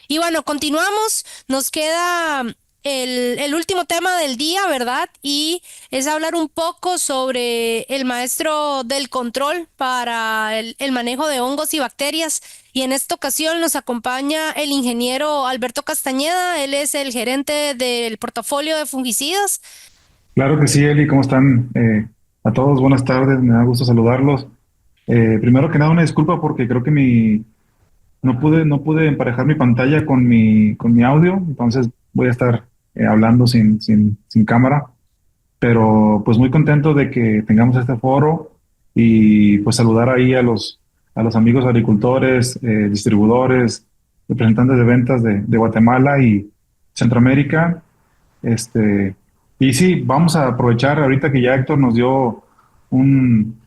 Y bueno, continuamos. Nos queda el último tema del día, ¿verdad? Y es hablar un poco sobre el maestro del control para el manejo de hongos y bacterias. Y en esta ocasión nos acompaña el ingeniero Alberto Castañeda. Él es el gerente del portafolio de fungicidas. Claro que sí, Eli, ¿cómo están? A todos, buenas tardes, me da gusto saludarlos. Primero que nada, una disculpa porque creo que no pude emparejar mi pantalla con mi audio, entonces voy a estar hablando sin cámara, pero pues muy contento de que tengamos este foro y pues saludar ahí a los amigos agricultores, distribuidores, representantes de ventas de Guatemala y Centroamérica. Este, y sí, vamos a aprovechar ahorita que ya Héctor nos dio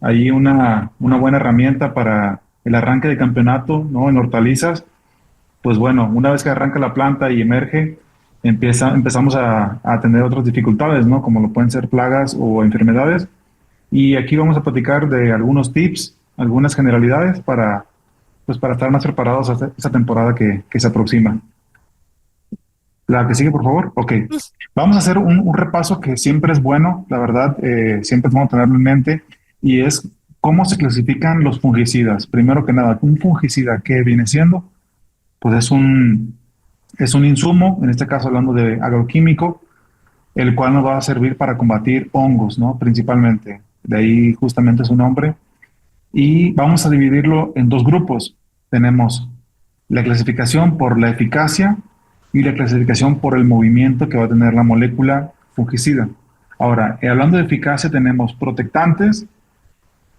ahí una buena herramienta para el arranque de campeonato, ¿no? En hortalizas. Pues bueno, una vez que arranca la planta y emerge, empezamos a tener otras dificultades, ¿no? Como lo pueden ser plagas o enfermedades. Y aquí vamos a platicar de algunos tips, algunas generalidades pues para estar más preparados a esta temporada que se aproxima. La que sigue, por favor. Ok. Vamos a hacer un repaso que siempre es bueno, la verdad, siempre vamos a tenerlo en mente, y es cómo se clasifican los fungicidas. Primero que nada, un fungicida, ¿qué viene siendo? Pues es un insumo, en este caso hablando de agroquímico, el cual nos va a servir para combatir hongos, ¿no? Principalmente. De ahí justamente su nombre. Y vamos a dividirlo en dos grupos. Tenemos la clasificación por la eficacia y la clasificación por el movimiento que va a tener la molécula fungicida. Ahora, hablando de eficacia, tenemos protectantes,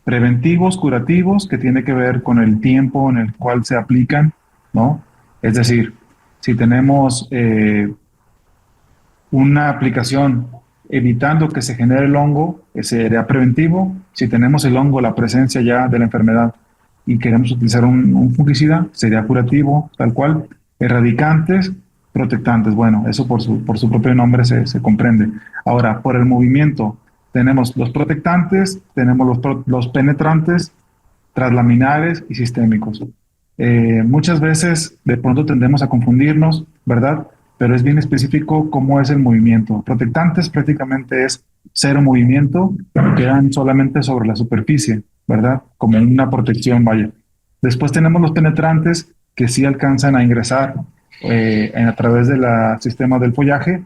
preventivos, curativos, que tiene que ver con el tiempo en el cual se aplican, ¿no? Es decir, si tenemos una aplicación evitando que se genere el hongo, ese sería preventivo. Si tenemos el hongo, la presencia ya de la enfermedad y queremos utilizar un fungicida, sería curativo, tal cual. Erradicantes, protectantes. Bueno, eso por su propio nombre se comprende. Ahora, por el movimiento, tenemos los protectantes, tenemos los penetrantes, translaminares y sistémicos. Muchas veces de pronto tendemos a confundirnos, ¿verdad? Pero es bien específico cómo es el movimiento. Protectantes prácticamente es cero movimiento, quedan solamente sobre la superficie, ¿verdad? Como una protección, vaya. Después tenemos los penetrantes que sí alcanzan a ingresar a través del sistema del follaje,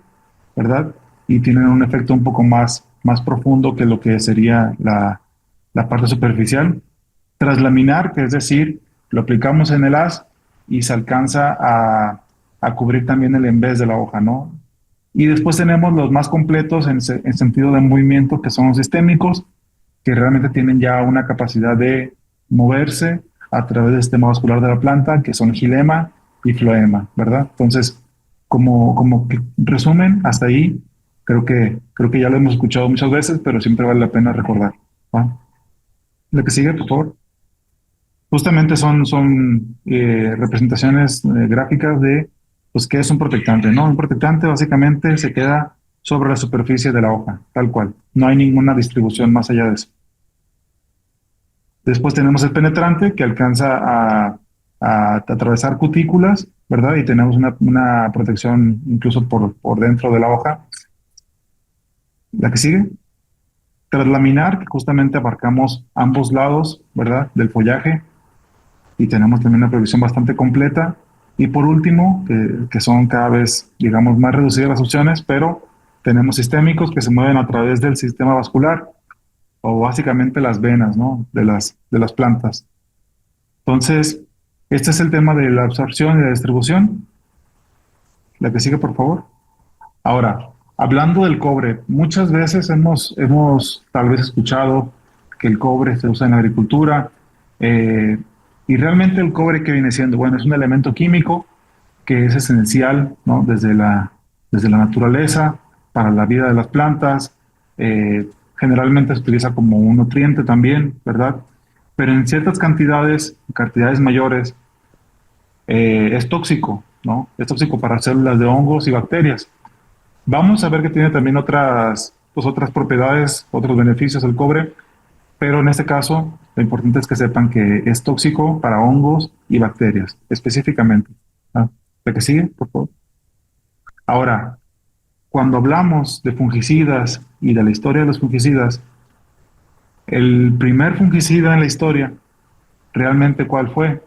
¿verdad? Y tienen un efecto un poco más profundo que lo que sería la parte superficial. Traslaminar, que es decir, lo aplicamos en el haz y se alcanza a cubrir también el envés de la hoja, ¿no? Y después tenemos los más completos en sentido de movimiento, que son los sistémicos, que realmente tienen ya una capacidad de moverse a través del sistema vascular de la planta, que son gilema y floema, ¿verdad? Entonces, como resumen, hasta ahí, creo que ya lo hemos escuchado muchas veces, pero siempre vale la pena recordar, ¿va? Lo que sigue, por favor. Justamente son representaciones gráficas de, pues, qué es un protectante, ¿no? Un protectante básicamente se queda sobre la superficie de la hoja, tal cual. No hay ninguna distribución más allá de eso. Después tenemos el penetrante que alcanza a atravesar cutículas, ¿verdad? Y tenemos una protección incluso por dentro de la hoja. La que sigue. Traslaminar, que justamente abarcamos ambos lados, ¿verdad? Del follaje y tenemos también una previsión bastante completa. Y por último, que son cada vez, digamos, más reducidas las opciones, pero tenemos sistémicos que se mueven a través del sistema vascular o básicamente las venas, ¿no? De las plantas. Entonces, este es el tema de la absorción y la distribución. La que sigue, por favor. Ahora, hablando del cobre, muchas veces hemos tal vez escuchado que el cobre se usa en la agricultura, eh, y realmente el cobre que viene siendo, bueno, es un elemento químico que es esencial, ¿no? Desde la naturaleza para la vida de las plantas. Generalmente se utiliza como un nutriente también, ¿verdad? Pero en ciertas cantidades mayores, es tóxico, ¿no? Es tóxico para células de hongos y bacterias. Vamos a ver que tiene también otras propiedades, otros beneficios el cobre, pero en este caso lo importante es que sepan que es tóxico para hongos y bacterias específicamente, ¿ah? ¿La que sigue, por favor? Ahora, cuando hablamos de fungicidas y de la historia de los fungicidas, el primer fungicida en la historia, realmente, ¿cuál fue?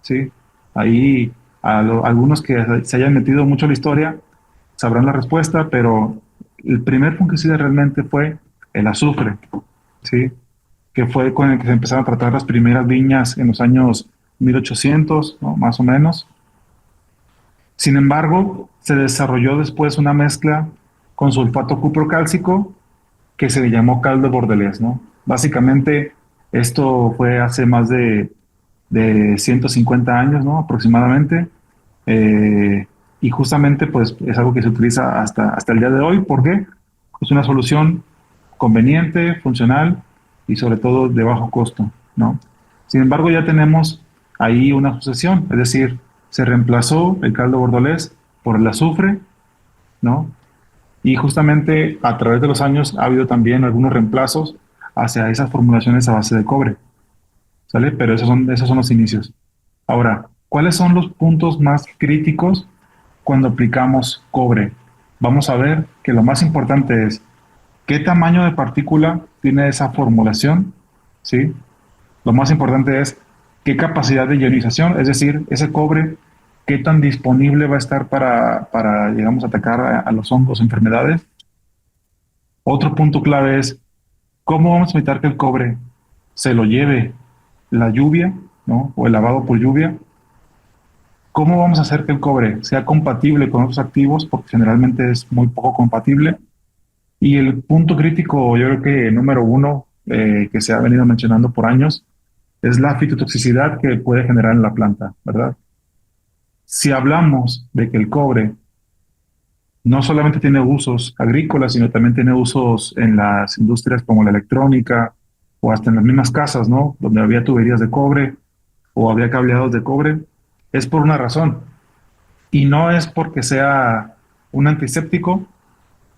¿Sí? Ahí algunos que se hayan metido mucho en la historia sabrán la respuesta, pero el primer fungicida realmente fue el azufre, ¿sí? Que fue con el que se empezaron a tratar las primeras viñas en los años 1800, ¿no? Más o menos. Sin embargo, se desarrolló después una mezcla con sulfato cuprocálcico que se le llamó caldo bordelés, ¿no? Básicamente, esto fue hace más de 150 años, ¿no? Aproximadamente. Eh, y justamente, pues, es algo que se utiliza hasta el día de hoy. ¿Por qué? Es una solución conveniente, funcional y sobre todo de bajo costo, ¿no? Sin embargo, ya tenemos ahí una sucesión, es decir, se reemplazó el caldo bordolés por el azufre, ¿no? Y justamente a través de los años ha habido también algunos reemplazos hacia esas formulaciones a base de cobre, ¿sale? Pero esos son los inicios. Ahora, ¿cuáles son los puntos más críticos cuando aplicamos cobre? Vamos a ver que lo más importante es qué tamaño de partícula tiene esa formulación, ¿sí? Lo más importante es qué capacidad de ionización, es decir, ese cobre, qué tan disponible va a estar para digamos, atacar a los hongos o enfermedades. Otro punto clave es cómo vamos a evitar que el cobre se lo lleve la lluvia, ¿no? O el lavado por lluvia. ¿Cómo vamos a hacer que el cobre sea compatible con otros activos? Porque generalmente es muy poco compatible. Y el punto crítico, yo creo que número uno, que se ha venido mencionando por años, es la fitotoxicidad que puede generar en la planta, ¿verdad? Si hablamos de que el cobre no solamente tiene usos agrícolas, sino también tiene usos en las industrias como la electrónica o hasta en las mismas casas, ¿no? Donde había tuberías de cobre o había cableados de cobre, es por una razón. Y no es porque sea un antiséptico,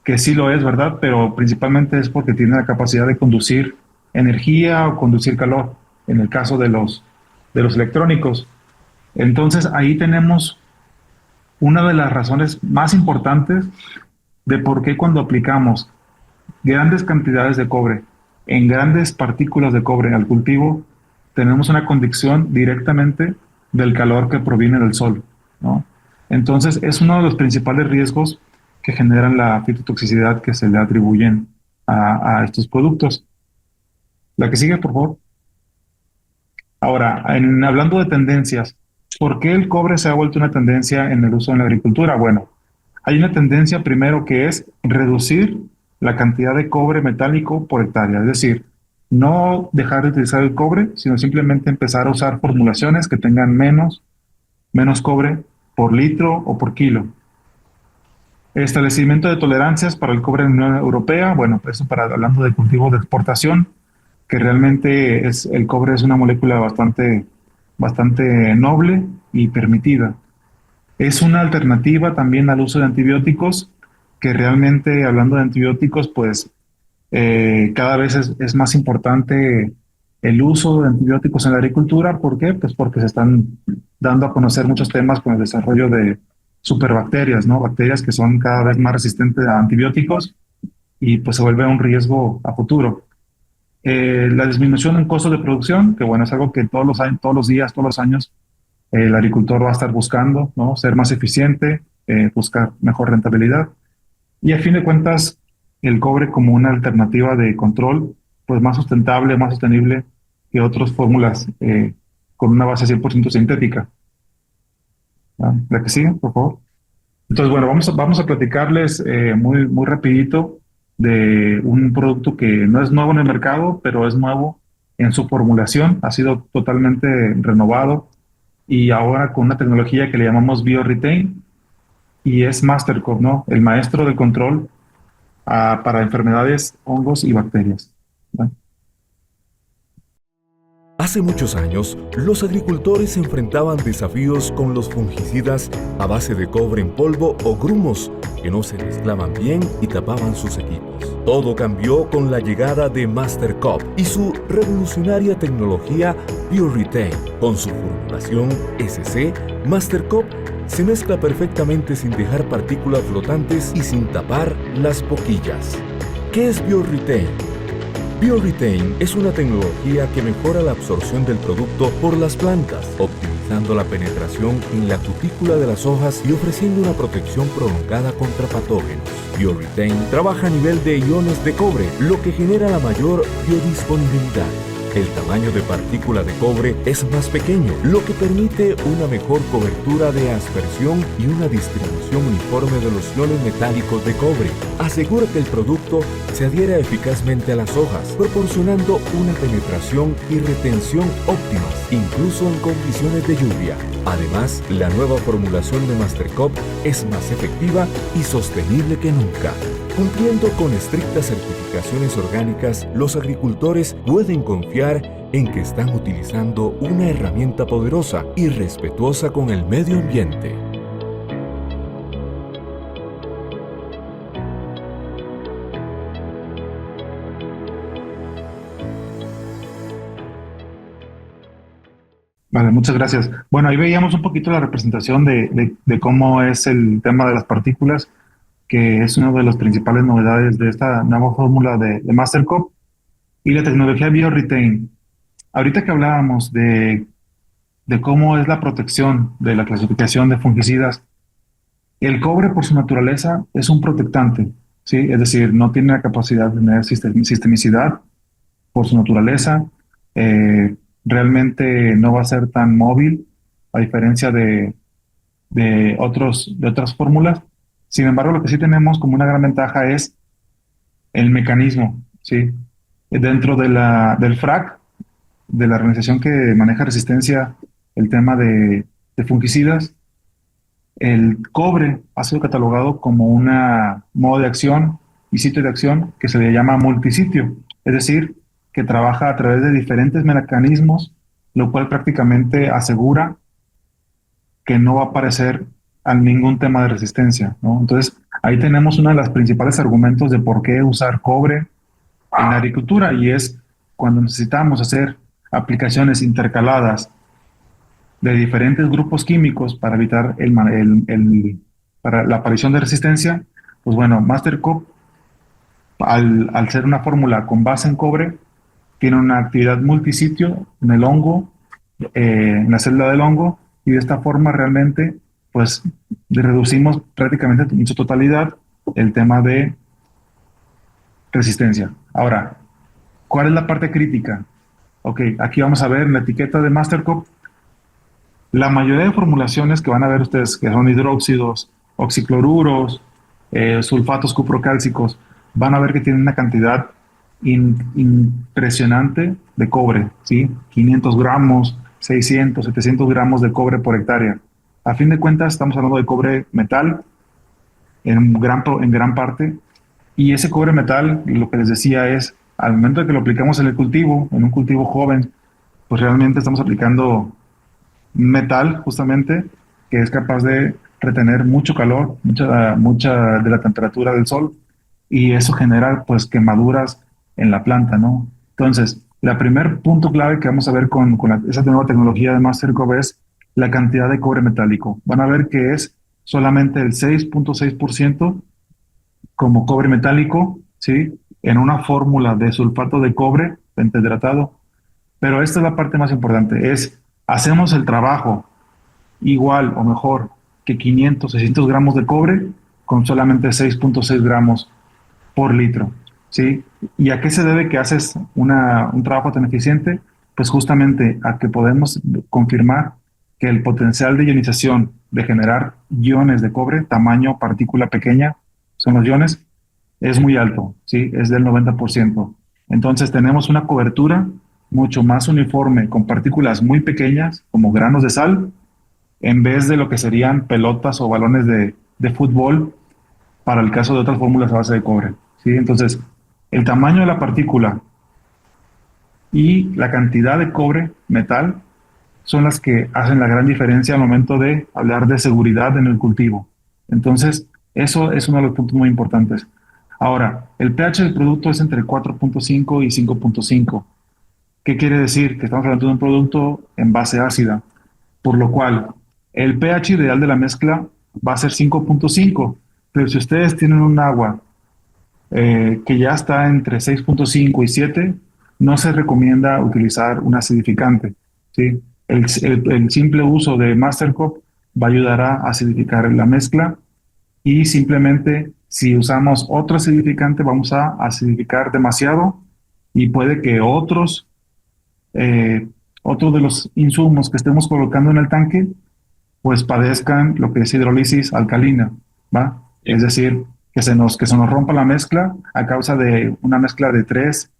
que sí lo es, ¿verdad? Pero principalmente es porque tiene la capacidad de conducir energía o conducir calor, en el caso de los electrónicos. Entonces ahí tenemos una de las razones más importantes de por qué cuando aplicamos grandes cantidades de cobre en grandes partículas de cobre al cultivo, tenemos una conducción directamente del calor que proviene del sol, ¿no? Entonces es uno de los principales riesgos que generan la fitotoxicidad que se le atribuyen a estos productos. La que sigue, por favor. Ahora, hablando de tendencias, ¿por qué el cobre se ha vuelto una tendencia en el uso en la agricultura? Bueno, hay una tendencia primero que es reducir la cantidad de cobre metálico por hectárea, es decir, no dejar de utilizar el cobre, sino simplemente empezar a usar formulaciones que tengan menos cobre por litro o por kilo. Establecimiento de tolerancias para el cobre en la Unión Europea, bueno, eso para hablando de cultivos de exportación, que realmente el cobre es una molécula bastante noble y permitida. Es una alternativa también al uso de antibióticos, que realmente hablando de antibióticos, pues cada vez es más importante el uso de antibióticos en la agricultura. ¿Por qué? Pues porque se están dando a conocer muchos temas con el desarrollo de superbacterias, ¿no? Bacterias que son cada vez más resistentes a antibióticos y pues se vuelve un riesgo a futuro. La disminución en costos de producción, que bueno, es algo que todos los años, todos los días, todos los años, el agricultor va a estar buscando, ¿no? Ser más eficiente, buscar mejor rentabilidad. Y a fin de cuentas, el cobre como una alternativa de control, pues más sustentable, más sostenible que otras fórmulas con una base 100% sintética. ¿Ah? La que sigue, por favor. Entonces, bueno, vamos a platicarles muy rapidito de un producto que no es nuevo en el mercado, pero es nuevo en su formulación, ha sido totalmente renovado y ahora con una tecnología que le llamamos BioRetain y es MasterCop, ¿no? El maestro del control para enfermedades, hongos y bacterias, ¿no? Hace muchos años, los agricultores se enfrentaban desafíos con los fungicidas a base de cobre en polvo o grumos que no se mezclaban bien y tapaban sus equipos. Todo cambió con la llegada de MasterCop y su revolucionaria tecnología BioRetain. Con su formulación SC, MasterCop Se mezcla perfectamente sin dejar partículas flotantes y sin tapar las boquillas. ¿Qué es BioRetain? BioRetain es una tecnología que mejora la absorción del producto por las plantas, optimizando la penetración en la cutícula de las hojas y ofreciendo una protección prolongada contra patógenos. BioRetain trabaja a nivel de iones de cobre, lo que genera la mayor biodisponibilidad. El tamaño de partícula de cobre es más pequeño, lo que permite una mejor cobertura de aspersión y una distribución uniforme de los iones metálicos de cobre. Asegura que el producto se adhiera eficazmente a las hojas, proporcionando una penetración y retención óptimas, incluso en condiciones de lluvia. Además, la nueva formulación de Mastercop es más efectiva y sostenible que nunca. Cumpliendo con estrictas certificaciones orgánicas, los agricultores pueden confiar en que están utilizando una herramienta poderosa y respetuosa con el medio ambiente. Vale, muchas gracias. Bueno, ahí veíamos un poquito la representación de cómo es el tema de las partículas, que es una de las principales novedades de esta nueva fórmula de Mastercop, y la tecnología BioRetain. Ahorita que hablábamos de cómo es la protección de la clasificación de fungicidas, el cobre por su naturaleza es un protectante, ¿sí? Es decir, no tiene la capacidad de tener sistemicidad por su naturaleza. Realmente no va a ser tan móvil, a diferencia de otras fórmulas. Sin embargo, lo que sí tenemos como una gran ventaja es el mecanismo, ¿sí? Dentro del FRAC, de la organización que maneja resistencia, el tema de fungicidas, el cobre ha sido catalogado como una modo de acción y sitio de acción que se le llama multisitio, es decir, que trabaja a través de diferentes mecanismos, lo cual prácticamente asegura que no va a aparecer a ningún tema de resistencia, ¿no? Entonces, ahí tenemos uno de los principales argumentos de por qué usar cobre en la agricultura, y es cuando necesitamos hacer aplicaciones intercaladas de diferentes grupos químicos para evitar para la aparición de resistencia. Pues bueno, Mastercop, al ser una fórmula con base en cobre, tiene una actividad multisitio en el hongo, en la célula del hongo, y de esta forma realmente pues reducimos prácticamente en su totalidad el tema de resistencia. Ahora, ¿cuál es la parte crítica? Ok, aquí vamos a ver en la etiqueta de Mastercop la mayoría de formulaciones que van a ver ustedes, que son hidróxidos, oxicloruros, sulfatos cuprocálcicos, van a ver que tienen una cantidad impresionante de cobre, ¿sí? 500 gramos, 600, 700 gramos de cobre por hectárea. A fin de cuentas, estamos hablando de cobre metal en gran parte, y ese cobre metal, lo que les decía es, al momento de que lo aplicamos en el cultivo, en un cultivo joven, pues realmente estamos aplicando metal, justamente, que es capaz de retener mucho calor, mucha de la temperatura del sol, y eso genera pues quemaduras en la planta, ¿no? Entonces, el primer punto clave que vamos a ver con esa nueva tecnología de Mastercop es la cantidad de cobre metálico. Van a ver que es solamente el 6.6% como cobre metálico, ¿sí? En una fórmula de sulfato de cobre pentahidratado. Pero esta es la parte más importante, es hacemos el trabajo igual o mejor que 500, 600 gramos de cobre con solamente 6.6 gramos por litro, ¿sí? ¿Y a qué se debe que haces un trabajo tan eficiente? Pues justamente a que podemos confirmar que el potencial de ionización de generar iones de cobre, tamaño partícula pequeña, son los iones, es muy alto, ¿sí? Es del 90%. Entonces tenemos una cobertura mucho más uniforme con partículas muy pequeñas, como granos de sal, en vez de lo que serían pelotas o balones de fútbol para el caso de otras fórmulas a base de cobre, ¿sí? Entonces, el tamaño de la partícula y la cantidad de cobre, metal, son las que hacen la gran diferencia al momento de hablar de seguridad en el cultivo. Entonces, eso es uno de los puntos muy importantes. Ahora, el pH del producto es entre 4.5 y 5.5. ¿Qué quiere decir? Que estamos hablando de un producto en base ácida, por lo cual El pH ideal de la mezcla va a ser 5.5, pero si ustedes tienen un agua que ya está entre 6.5 y 7, no se recomienda utilizar un acidificante, ¿sí? El simple uso de Mastercop va a ayudar a acidificar la mezcla y simplemente si usamos otro acidificante vamos a acidificar demasiado y puede que eh, otros de los insumos que estemos colocando en el tanque pues padezcan lo que es hidrólisis alcalina, ¿va? Es Sí. decir, que se nos rompa la mezcla a causa de una mezcla de 3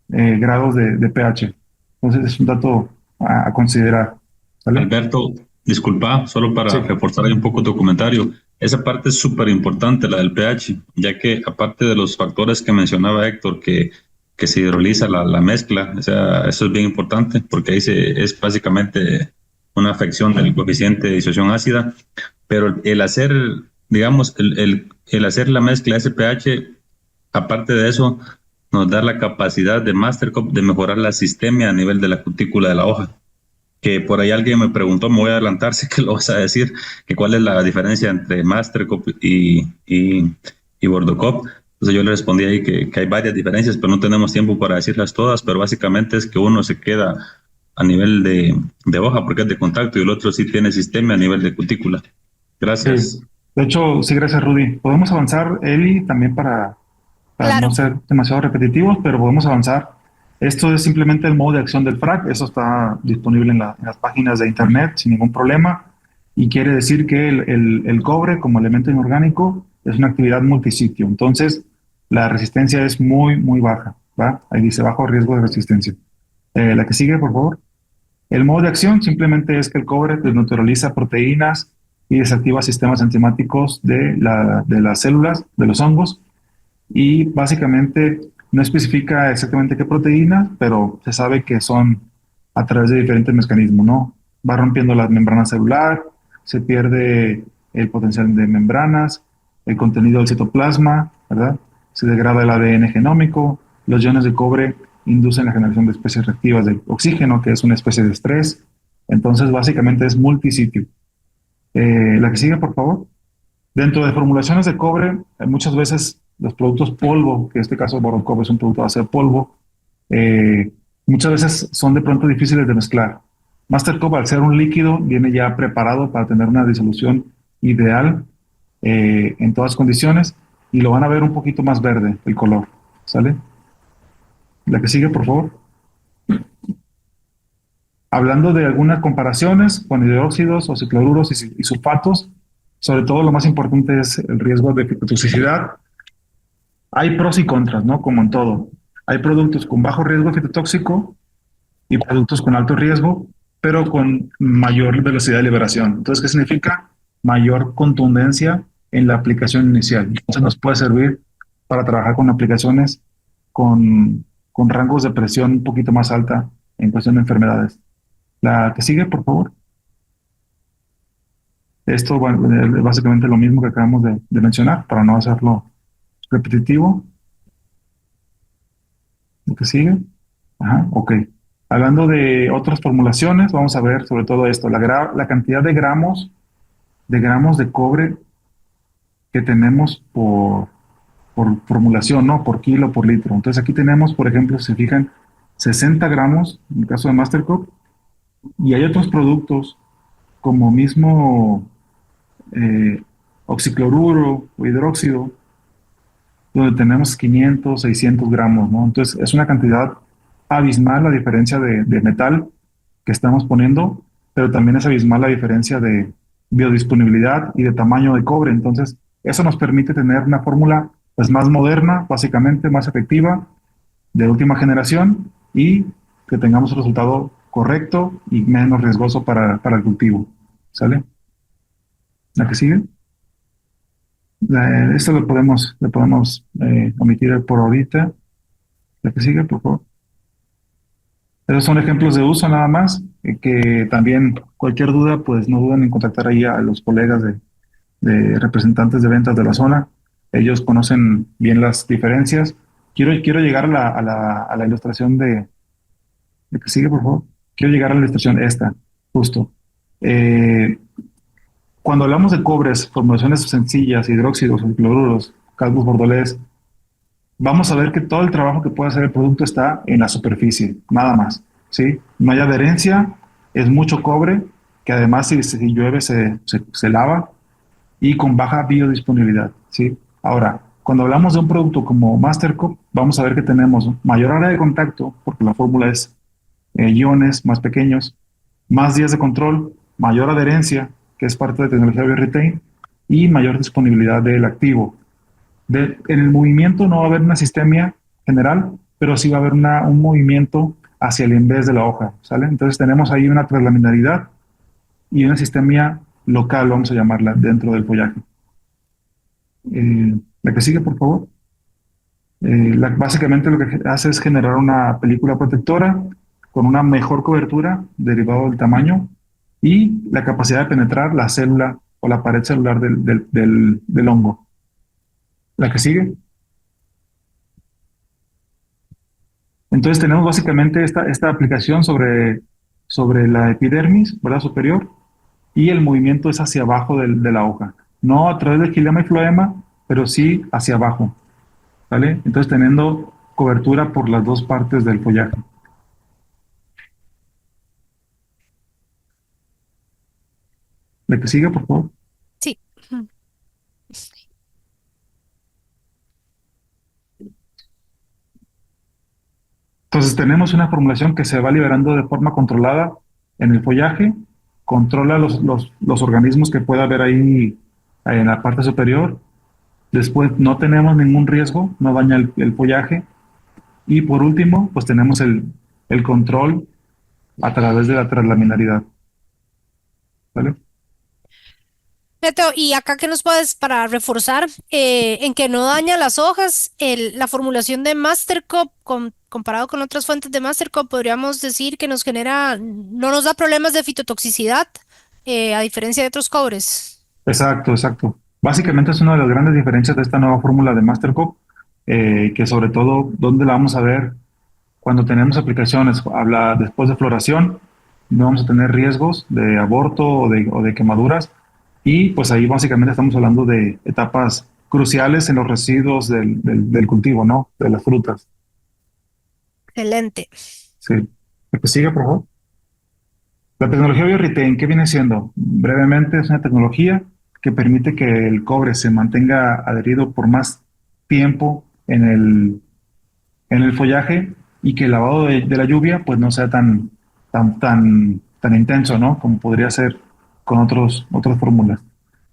grados de pH. Entonces es un dato a considerar, ¿sale? Alberto, disculpa, solo Sí, para reforzar ahí un poco tu comentario. Esa parte es súper importante, la del pH, ya que aparte de los factores que mencionaba Héctor, que se hidroliza la mezcla, o sea, eso es bien importante porque ahí es básicamente una afección del coeficiente de disociación ácida, pero el hacer, digamos, el hacer la mezcla de ese pH, aparte de eso, nos da la capacidad de Mastercop de mejorar la sistemia a nivel de la cutícula de la hoja, que por ahí alguien me preguntó, me voy a adelantar, sé que lo vas a decir, que cuál es la diferencia entre Mastercop y Bordocop. Entonces yo le respondí ahí que hay varias diferencias, pero no tenemos tiempo para decirlas todas, pero básicamente es que uno se queda a nivel de hoja porque es de contacto y el otro sí tiene sistema a nivel de cutícula. sí. Gracias. De hecho, sí, gracias, Rudy. Podemos avanzar, Eli, también para no Claro. ser demasiado repetitivos, pero podemos avanzar. Esto es simplemente el modo de acción del frac. Eso está disponible en las páginas de internet sin ningún problema. Y quiere decir que el cobre como elemento inorgánico es una actividad multisitio. Entonces, la resistencia es muy, muy baja, ¿va? Ahí dice bajo riesgo de resistencia. La que sigue, por favor. El modo de acción simplemente es que el cobre desnaturaliza proteínas y desactiva sistemas enzimáticos de las células, de los hongos, y básicamente no especifica exactamente qué proteínas, pero se sabe que son a través de diferentes mecanismos, ¿no? Va rompiendo la membrana celular, se pierde el potencial de membranas, el contenido del citoplasma, ¿verdad? Se degrada el ADN genómico, los iones de cobre inducen la generación de especies reactivas de oxígeno, que es una especie de estrés. Entonces, básicamente es multisitio. La que sigue, por favor. Dentro de formulaciones de cobre, muchas veces los productos polvo, que en este caso Borocop es un producto a base de polvo, eh, muchas veces son de pronto difíciles de mezclar. Mastercop, al ser un líquido, viene ya preparado para tener una disolución ideal en todas condiciones y lo van a ver un poquito más verde el color. ¿Sale? La que sigue, por favor. Hablando de algunas comparaciones con hidróxidos o cicloruros y sulfatos, sobre todo lo más importante es el riesgo de fitotoxicidad. Hay pros y contras, ¿no? Como en todo. Hay productos con bajo riesgo fitotóxico y productos con alto riesgo, pero con mayor velocidad de liberación. Entonces, ¿qué significa? Mayor contundencia en la aplicación inicial. Entonces, nos puede servir para trabajar con aplicaciones con rangos de presión un poquito más alta en cuestión de enfermedades. La que sigue, por favor. Esto es básicamente lo mismo que acabamos de mencionar, para no hacerlo repetitivo. Lo que sigue. Ajá, ok. Hablando de otras formulaciones, vamos a ver sobre todo esto, la cantidad de gramos de cobre que tenemos por formulación, ¿no? Por kilo, por litro. Entonces aquí tenemos, por ejemplo, si se fijan, 60 gramos en el caso de Mastercop, y hay otros productos como mismo eh, oxicloruro o hidróxido, donde tenemos 500, 600 gramos, ¿no? Entonces es una cantidad abismal la diferencia de metal que estamos poniendo, pero también es abismal la diferencia de biodisponibilidad y de tamaño de cobre. Entonces eso nos permite tener una fórmula pues más moderna, básicamente más efectiva, de última generación y que tengamos un resultado correcto y menos riesgoso para el cultivo. ¿Sale? ¿La que sigue? Esto lo podemos omitir por ahorita. La que sigue, por favor. Esos son ejemplos de uso nada más, que también cualquier duda, pues no duden en contactar ahí a los colegas de representantes de ventas de la zona. Ellos conocen bien las diferencias. Quiero llegar a la ilustración de que sigue, por favor. Quiero llegar a la ilustración esta, justo. Eh, Cuando hablamos de cobres, formulaciones sencillas, hidróxidos, cloruros, calcos bordolés, vamos a ver que todo el trabajo que puede hacer el producto está en la superficie, nada más, ¿sí? No hay adherencia, es mucho cobre, que además si llueve se lava, y con baja biodisponibilidad, ¿sí? Ahora, cuando hablamos de un producto como Mastercop, vamos a ver que tenemos mayor área de contacto, porque la fórmula es iones más pequeños, más días de control, mayor adherencia, que es parte de tecnología BioRetain, y mayor disponibilidad del activo. En el movimiento no va a haber una sistemia general, pero sí va a haber un movimiento hacia el en vez de la hoja, ¿sale? Entonces tenemos ahí una translaminaridad y una sistemia local, vamos a llamarla, dentro del follaje. La que sigue, por favor. Básicamente lo que hace es generar una película protectora con una mejor cobertura derivado del tamaño y la capacidad de penetrar la célula o la pared celular del hongo. La que sigue. Entonces tenemos básicamente esta aplicación sobre la epidermis, ¿verdad? Superior, y el movimiento es hacia abajo de la hoja. No a través del xilema y floema, pero sí hacia abajo, ¿vale? Entonces teniendo cobertura por las dos partes del follaje. La que sigue, por favor. Sí. Entonces tenemos una formulación que se va liberando de forma controlada en el follaje, controla los organismos que pueda haber ahí en la parte superior. Después no tenemos ningún riesgo, no daña el follaje. Y por último, pues tenemos el control a través de la translaminaridad. ¿Vale? Beto, y acá que nos puedes para reforzar en que no daña las hojas, la formulación de Mastercop comparado con otras fuentes de Mastercop, podríamos decir que no nos da problemas de fitotoxicidad, a diferencia de otros cobres. Exacto, exacto. Básicamente es una de las grandes diferencias de esta nueva fórmula de Mastercop, que sobre todo, ¿dónde la vamos a ver? Cuando tenemos aplicaciones, habla después de floración, no vamos a tener riesgos de aborto o de quemaduras. Y pues ahí básicamente estamos hablando de etapas cruciales en los residuos del cultivo, ¿no? De las frutas. Excelente. Sí. ¿La que sigue, por favor? La tecnología BioRetain, ¿qué viene siendo? Brevemente, es una tecnología que permite que el cobre se mantenga adherido por más tiempo en el follaje y que el lavado de la lluvia pues no sea tan intenso, ¿no? Como podría ser con otras fórmulas.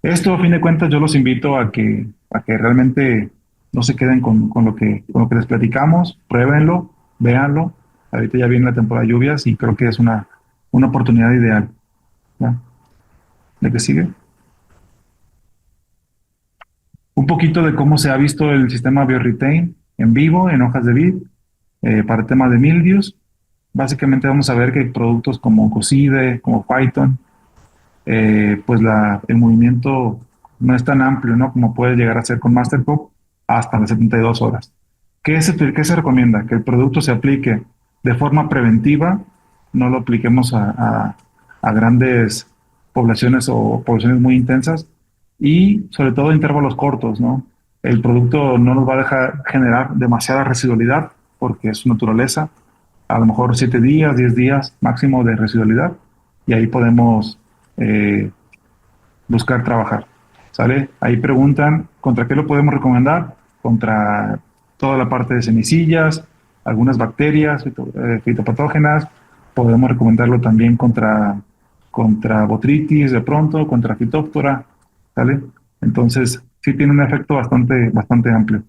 Esto, a fin de cuentas, yo los invito a que realmente no se queden con lo que les platicamos, pruébenlo, véanlo. Ahorita ya viene la temporada de lluvias y creo que es una oportunidad ideal. ¿Ya? ¿De qué sigue? Un poquito de cómo se ha visto el sistema BioRetain en vivo, en hojas de vid, para el tema de mildios. Básicamente vamos a ver que hay productos como Cocide, como Phyton, pues el movimiento no es tan amplio, ¿no? Como puede llegar a ser con Mastercop hasta las 72 horas. ¿Qué se recomienda? Que el producto se aplique de forma preventiva, no lo apliquemos a grandes poblaciones o poblaciones muy intensas y sobre todo intervalos cortos, ¿no? El producto no nos va a dejar generar demasiada residualidad porque es su naturaleza, a lo mejor 7 días, 10 días máximo de residualidad y ahí podemos buscar trabajar, ¿sale? Ahí preguntan, ¿contra qué lo podemos recomendar? Contra toda la parte de semillas, algunas bacterias, fitopatógenas, podemos recomendarlo también contra botritis de pronto, contra fitóftora, ¿sale? Entonces, sí tiene un efecto bastante amplio.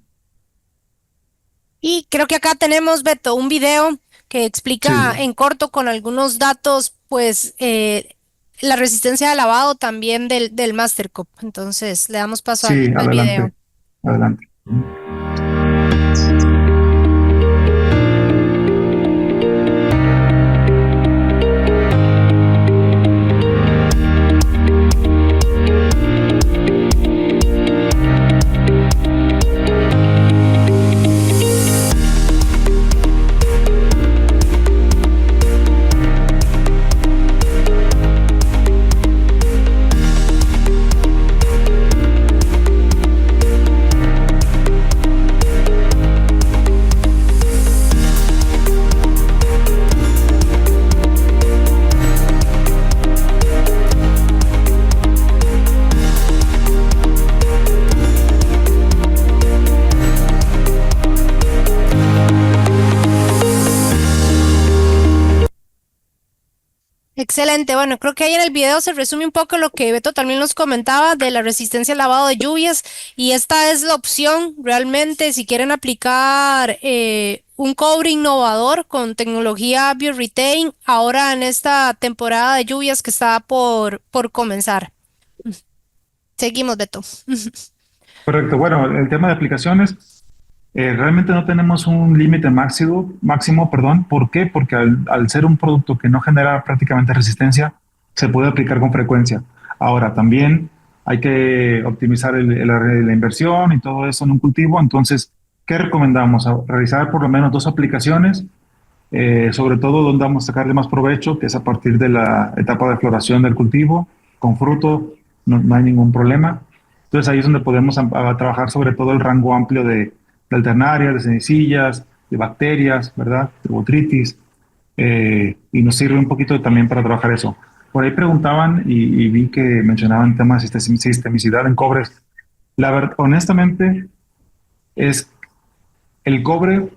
Y creo que acá tenemos, Beto, un video que explica en corto con algunos datos, pues, la resistencia de lavado también del Mastercop. Entonces, le damos paso al video. Adelante. Excelente. Bueno, creo que ahí en el video se resume un poco lo que Beto también nos comentaba de la resistencia al lavado de lluvias y esta es la opción realmente si quieren aplicar un cobre innovador con tecnología BioRetain ahora en esta temporada de lluvias que está por comenzar. Seguimos, Beto. Correcto. Bueno, el tema de aplicaciones, realmente no tenemos un límite máximo, perdón. ¿Por qué? Porque al ser un producto que no genera prácticamente resistencia, se puede aplicar con frecuencia. Ahora, también hay que optimizar la inversión y todo eso en un cultivo. Entonces, ¿qué recomendamos? Realizar por lo menos 2 aplicaciones, sobre todo donde vamos a sacarle más provecho, que es a partir de la etapa de floración del cultivo, con fruto, no hay ningún problema. Entonces ahí es donde podemos a trabajar sobre todo el rango amplio de alternarias, de cenicillas, de bacterias, ¿verdad? De botritis, y nos sirve un poquito también para trabajar eso. Por ahí preguntaban y vi que mencionaban temas de sistemicidad en cobres. La verdad, honestamente, es el cobre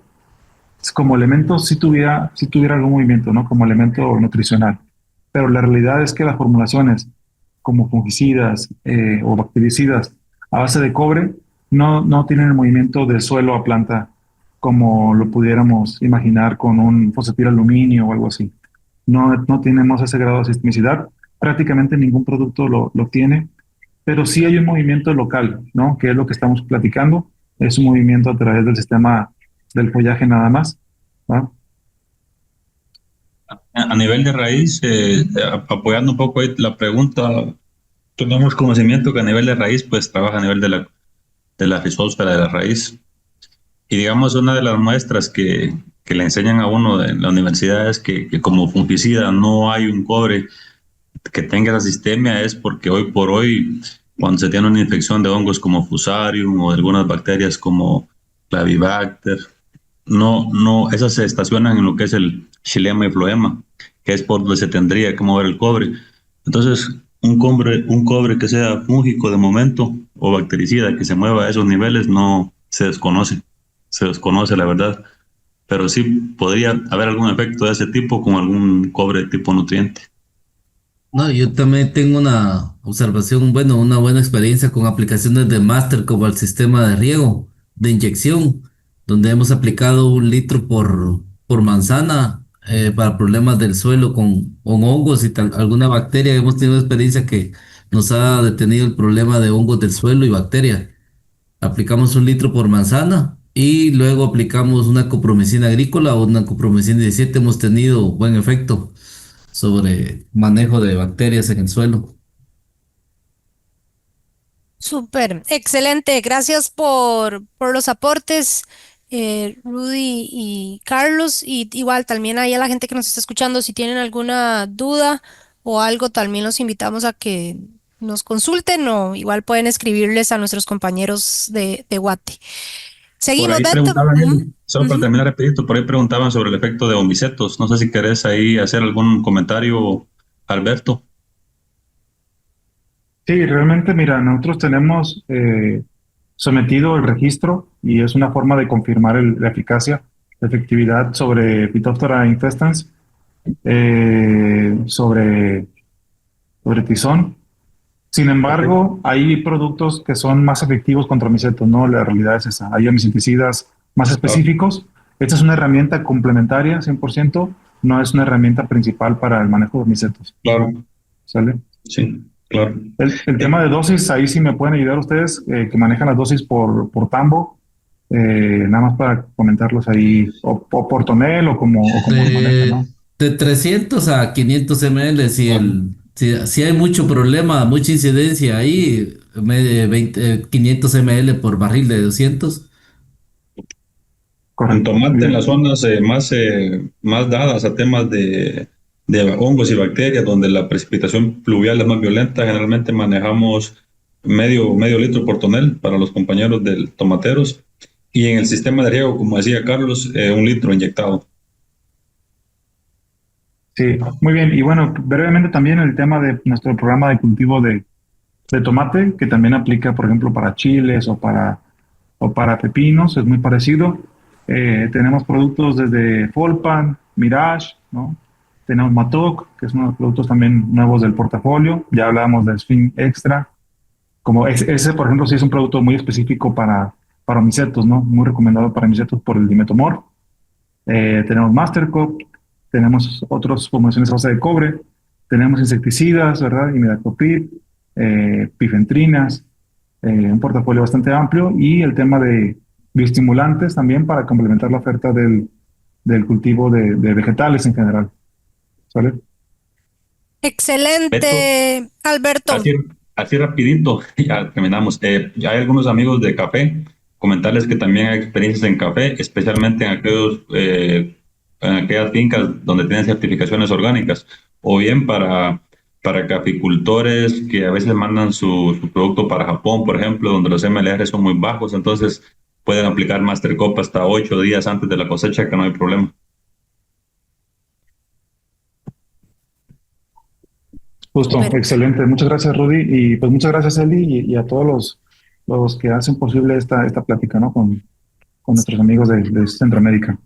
como elemento si tuviera algún movimiento, ¿no? Como elemento nutricional. Pero la realidad es que las formulaciones como fungicidas o bactericidas a base de cobre no tienen el movimiento del suelo a planta como lo pudiéramos imaginar con un fosfetilaluminio o algo así. No tenemos ese grado de sismicidad. Prácticamente ningún producto lo tiene, pero sí hay un movimiento local, ¿no? Que es lo que estamos platicando. Es un movimiento a través del sistema del follaje nada más, ¿va? A nivel de raíz, apoyando un poco ahí la pregunta, tenemos conocimiento que a nivel de raíz, pues trabaja a nivel de la rizósfera de la raíz. Y digamos, una de las muestras que le enseñan a uno en la universidad es que como fungicida no hay un cobre que tenga esa sistemia, es porque hoy por hoy, cuando se tiene una infección de hongos como Fusarium o de algunas bacterias como Clavibacter, esas se estacionan en lo que es el xilema y floema, que es por donde se tendría que mover el cobre. Entonces, un cobre que sea fúngico de momento o bactericida que se mueva a esos niveles no se desconoce la verdad, pero sí podría haber algún efecto de ese tipo con algún cobre tipo nutriente. No, yo también tengo una observación, bueno, una buena experiencia con aplicaciones de máster como el sistema de riego, de inyección, donde hemos aplicado 1 litro por manzana para problemas del suelo con hongos y alguna bacteria. Hemos tenido experiencia que nos ha detenido el problema de hongos del suelo y bacterias. Aplicamos 1 litro por manzana y luego aplicamos una copromicina agrícola o una copromicina 17. Hemos tenido buen efecto sobre manejo de bacterias en el suelo. Súper, excelente. Gracias por los aportes, Rudy y Carlos. Y igual también ahí a la gente que nos está escuchando, si tienen alguna duda o algo, también los invitamos a que nos consulten o igual pueden escribirles a nuestros compañeros de Guate. Por Seguimos, ahí Beto. preguntaban, solo para Ujú. terminar rapidito, por ahí preguntaban sobre el efecto de omicetos. No sé si querés ahí hacer algún comentario, Alberto. Sí, realmente, mira, nosotros tenemos sometido el registro y es una forma de confirmar la eficacia, la efectividad sobre Phytophthora infestans, sobre tizón. Sin Ok. embargo, hay productos que son más efectivos contra micetos, ¿no? La realidad es esa. Hay herbicidas más Claro, específicos. Esta es una herramienta complementaria, 100%, no es una herramienta principal para el manejo de micetos, claro, ¿sale? sí, claro. El Eh, tema de dosis, ahí sí me pueden ayudar ustedes que manejan las dosis por tambo, nada más para comentarlos ahí, o por tonel o como lo manejan, De, ¿no? de 300 a 500 ml, si hay mucho problema, mucha incidencia ahí, 500 ml por barril de 200. En Correcto, muy tomate, en las bien. zonas más dadas a temas de hongos y bacterias, donde la precipitación pluvial es más violenta, generalmente manejamos medio litro por tonel para los compañeros del tomateros. Y en el sistema de riego, como decía Carlos, 1 litro inyectado. Sí, muy bien. Y bueno, brevemente también el tema de nuestro programa de cultivo de tomate, que también aplica, por ejemplo, para chiles o para pepinos, es muy parecido. Tenemos productos desde Folpan, Mirage, ¿no? Tenemos Matok, que es uno de los productos también nuevos del portafolio. Ya hablábamos de Sphin Extra. Como ese, por ejemplo, sí es un producto muy específico para micetos, ¿no? Muy recomendado para micetos por el dimetomor. Tenemos Mastercop, tenemos otras formulaciones a base de cobre, tenemos insecticidas, ¿verdad? Imidacloprid, pifentrinas, un portafolio bastante amplio y el tema de bioestimulantes también para complementar la oferta del cultivo de vegetales en general. ¿Sale? Beto, Excelente, Alberto. así, así rapidito, ya terminamos. Hay algunos amigos de café, comentarles que también hay experiencias en café, especialmente en aquellas fincas donde tienen certificaciones orgánicas, o bien para caficultores que a veces mandan su producto para Japón, por ejemplo, donde los MLR son muy bajos, entonces pueden aplicar Mastercop hasta 8 días antes de la cosecha, que no hay problema. Justo, excelente. Muchas gracias, Rudy. Y pues muchas gracias, Eli, y a todos los que hacen posible esta plática, ¿no? Con nuestros amigos de Centroamérica.